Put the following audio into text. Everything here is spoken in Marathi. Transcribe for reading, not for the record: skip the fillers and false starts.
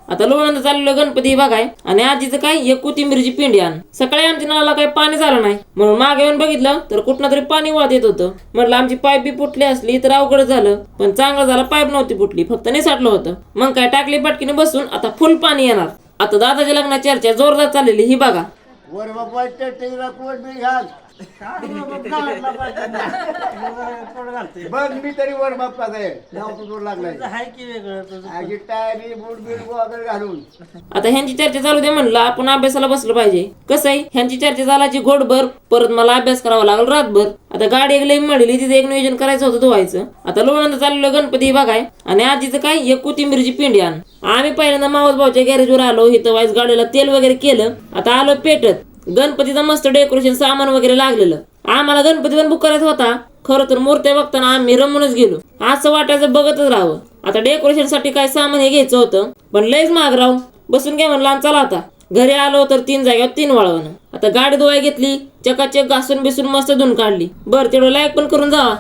आता लोणंद चाललेलं गणपती बघाय आणि आजीचं काय एक कोथिंबीरची पिंडी आण. सकाळी आमच्या नळाला काही पाणी झालं नाही म्हणून मागे येऊन बघितलं तर कुठनं तरी पाणी वाहत येत होतं. म्हटलं आमची पाईप बी फुटली असली तर अवघड झालं, पण चांगलं झालं पाईप नव्हती फुटली, फक्त निसाटलं होतं. मग काय टाकली पटकीने बसून आता फुल पाणी येणार. आता दादाच्या लग्नाची चर्चा जोरदार चाललेली ही बघा. वर बापाच्या टेंगरा कोण बी घाल बघ मी तरी वर बाप्पाच आहे नाव तुझं लागलाय टायरी बूट बीट वगैरे घालून. आता ह्यांची चर्चा चालू दे म्हणलं आपण अभ्यासाला बसलं पाहिजे. कसं आहे ह्यांची चर्चा चालायची घोडभर, परत मला अभ्यास करावा लागला रातभर. आता गाडी एक लई मिळाली तिथे एक नियोजन करायचं होतं धुवायचं. आता लोणंद चाललेलं गणपती बघाय आणि आजीचं काय एक कोथिंबीरची पिंडी आण. आम्ही पहिल्यांदा मावस भाऊच्या गॅरेजवर आलो, इथं वाईस गाडीला तेल वगैरे केलं. आता आलो पेटत. गणपतीचं मस्त डेकोरेशन सामान वगैरे लागलेलं. आम्हाला गणपती पण बुक करायचा होता. खरं तर मूर्त्या बघताना आम्ही रमूनच गेलो. असं वाटायचं बघतच राहावं. आता डेकोरेशन साठी काय सामान हे घ्यायचं होतं, पण लयच महाग राहू. बसून घ्या म्हणलं आणि चला आता. घरी आलो तर 3 जागेवर 3 वाळवणं. आता गाडी धुवाय घेतली, चकाचक घासून बिसून मस्त धुवून काढली. बरं तेवढं लाईक पण करून जावा.